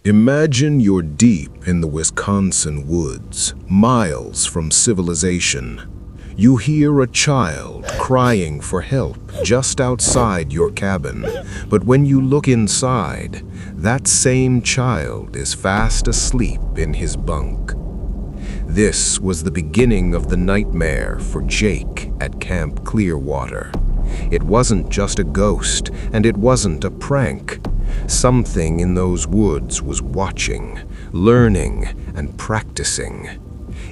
Imagine you're deep in the Wisconsin woods, miles from civilization. You hear a child crying for help just outside your cabin, but when you look inside, that same child is fast asleep in his bunk. This was the beginning of the nightmare for Jake at Camp Clearwater. It wasn't just a ghost, and it wasn't a prank. Something in those woods was watching, learning, and practicing.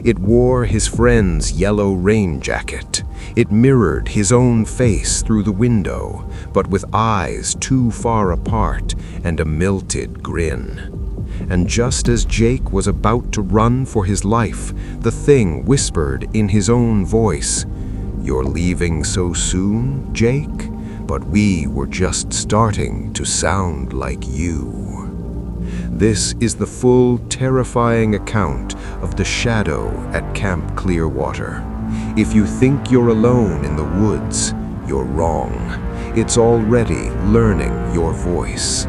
It wore his friend's yellow rain jacket. It mirrored his own face through the window, but with eyes too far apart and a melted grin. And just as Jake was about to run for his life, the thing whispered in his own voice, "You're leaving so soon, Jake? But we were just starting to sound like you." This is the full, terrifying account of the shadow at Camp Clearwater. If you think you're alone in the woods, you're wrong. It's already learning your voice.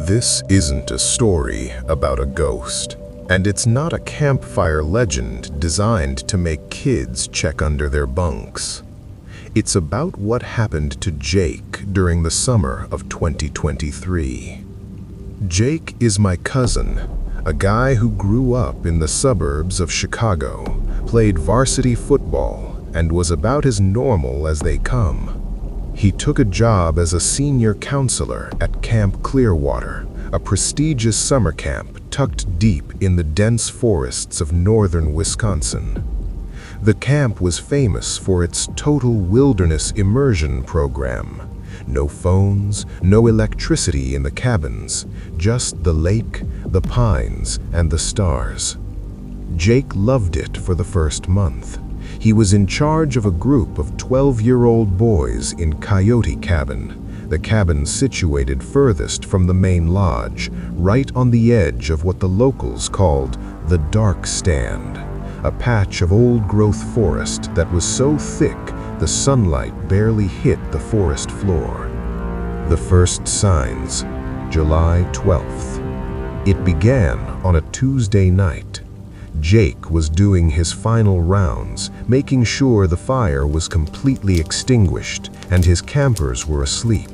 This isn't a story about a ghost, and it's not a campfire legend designed to make kids check under their bunks. It's about what happened to Jake during the summer of 2023. Jake is my cousin, a guy who grew up in the suburbs of Chicago, played varsity football, and was about as normal as they come. He took a job as a senior counselor at Camp Clearwater, a prestigious summer camp tucked deep in the dense forests of northern Wisconsin. The camp was famous for its total wilderness immersion program. No phones, no electricity in the cabins, just the lake, the pines, and the stars. Jake loved it for the first month. He was in charge of a group of 12-year-old boys in Coyote Cabin, the cabin situated furthest from the main lodge, right on the edge of what the locals called the Dark Stand, a patch of old-growth forest that was so thick the sunlight barely hit the forest floor. The first signs, July 12th. It began on a Tuesday night. Jake was doing his final rounds, making sure the fire was completely extinguished and his campers were asleep.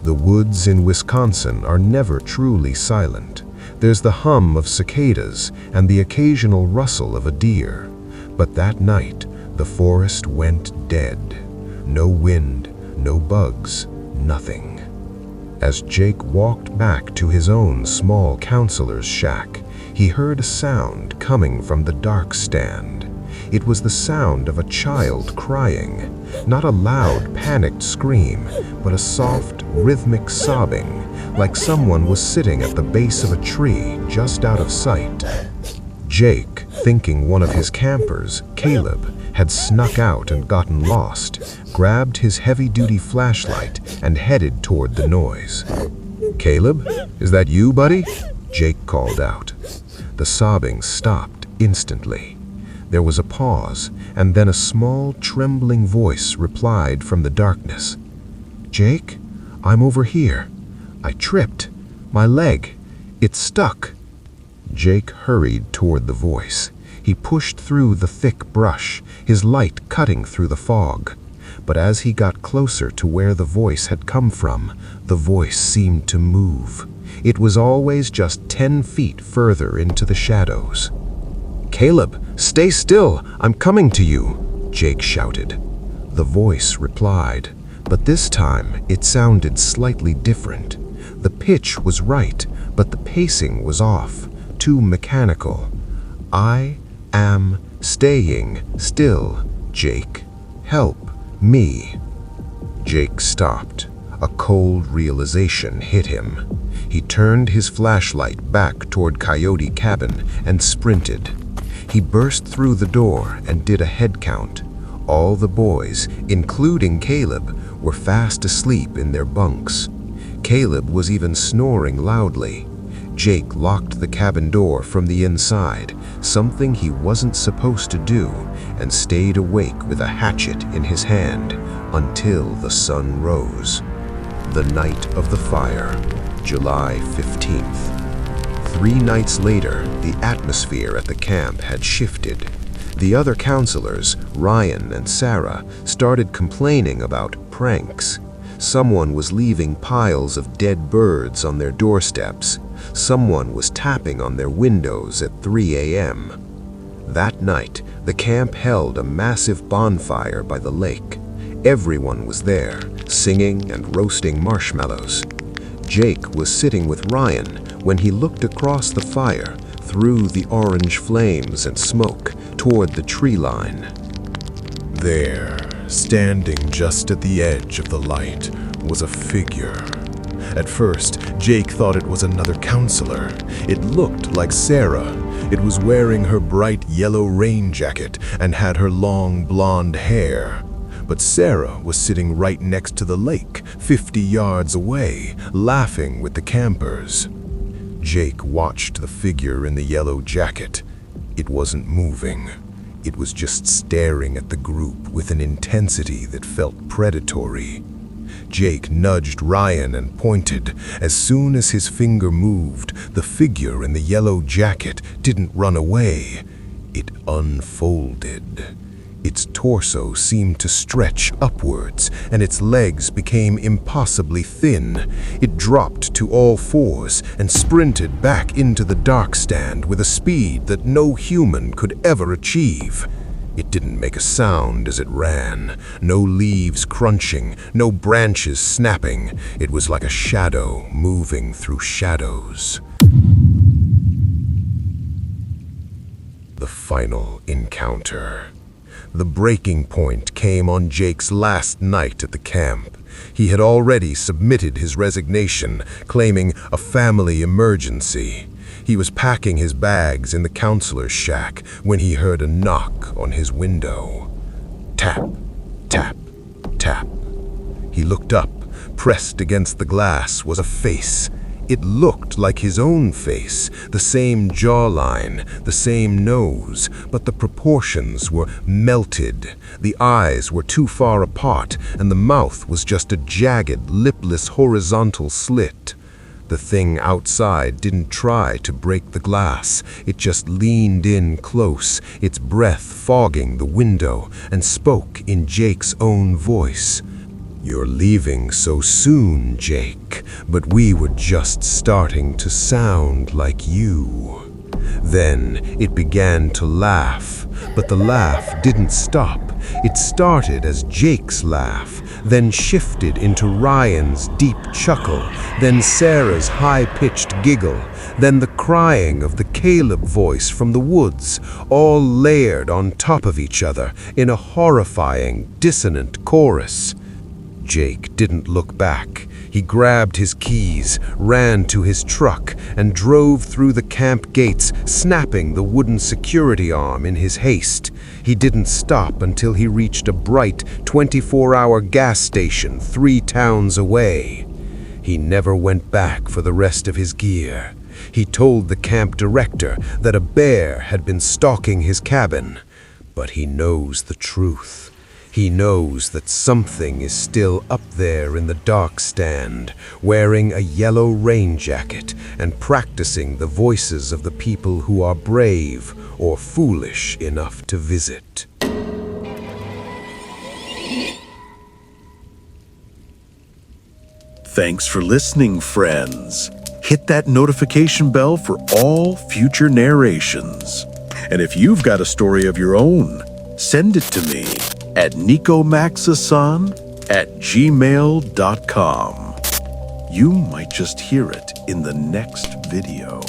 The woods in Wisconsin are never truly silent. There's the hum of cicadas and the occasional rustle of a deer. But that night, the forest went dead. No wind, no bugs, nothing. As Jake walked back to his own small counselor's shack, he heard a sound coming from the Dark Stand. It was the sound of a child crying, not a loud, panicked scream, but a soft, rhythmic sobbing, like someone was sitting at the base of a tree just out of sight. Jake, thinking one of his campers, Caleb, had snuck out and gotten lost, grabbed his heavy-duty flashlight and headed toward the noise. "Caleb, is that you, buddy?" Jake called out. The sobbing stopped instantly. There was a pause, and then a small, trembling voice replied from the darkness. "Jake, I'm over here. I tripped. My leg. It's stuck." Jake hurried toward the voice. He pushed through the thick brush, his light cutting through the fog. But as he got closer to where the voice had come from, the voice seemed to move. It was always just 10 feet further into the shadows. "Caleb, stay still! I'm coming to you!" Jake shouted. The voice replied, but this time it sounded slightly different. The pitch was right, but the pacing was off, too mechanical. "I am staying still, Jake. Help me." Jake stopped. A cold realization hit him. He turned his flashlight back toward Coyote Cabin and sprinted. He burst through the door and did a head count. All the boys, including Caleb, were fast asleep in their bunks. Caleb was even snoring loudly. Jake locked the cabin door from the inside, something he wasn't supposed to do, and stayed awake with a hatchet in his hand until the sun rose. The night of the fire, July 15th. 3 nights later, the atmosphere at the camp had shifted. The other counselors, Ryan and Sarah, started complaining about pranks. Someone was leaving piles of dead birds on their doorsteps. Someone was tapping on their windows at 3 a.m. That night, the camp held a massive bonfire by the lake. Everyone was there, singing and roasting marshmallows. Jake was sitting with Ryan when he looked across the fire, through the orange flames and smoke, toward the tree line. There, standing just at the edge of the light, was a figure. At first, Jake thought it was another counselor. It looked like Sarah. It was wearing her bright yellow rain jacket and had her long blonde hair. But Sarah was sitting right next to the lake, 50 yards away, laughing with the campers. Jake watched the figure in the yellow jacket. It wasn't moving. It was just staring at the group with an intensity that felt predatory. Jake nudged Ryan and pointed. As soon as his finger moved, the figure in the yellow jacket didn't run away. It unfolded. Its torso seemed to stretch upwards, and its legs became impossibly thin. It dropped to all fours and sprinted back into the dark stand with a speed that no human could ever achieve. It didn't make a sound as it ran, no leaves crunching, no branches snapping. It was like a shadow moving through shadows. The final encounter. The breaking point came on Jake's last night at the camp. He had already submitted his resignation, claiming a family emergency. He was packing his bags in the counselor's shack when he heard a knock on his window. Tap, tap, tap. He looked up. Pressed against the glass was a face. It looked like his own face, the same jawline, the same nose, but the proportions were melted. The eyes were too far apart, and the mouth was just a jagged, lipless horizontal slit. The thing outside didn't try to break the glass. It just leaned in close, its breath fogging the window, and spoke in Jake's own voice. "You're leaving so soon, Jake, but we were just starting to sound like you." Then it began to laugh, but the laugh didn't stop. It started as Jake's laugh, then shifted into Ryan's deep chuckle, then Sarah's high-pitched giggle, then the crying of the Caleb voice from the woods, all layered on top of each other in a horrifying, dissonant chorus. Jake didn't look back. He grabbed his keys, ran to his truck, and drove through the camp gates, snapping the wooden security arm in his haste. He didn't stop until he reached a bright 24-hour gas station 3 towns away. He never went back for the rest of his gear. He told the camp director that a bear had been stalking his cabin, but he knows the truth. He knows that something is still up there in the dark stand, wearing a yellow rain jacket and practicing the voices of the people who are brave or foolish enough to visit. Thanks for listening, friends. Hit that notification bell for all future narrations. And if you've got a story of your own, send it to me at nikomaxasan@gmail.com. You might just hear it in the next video.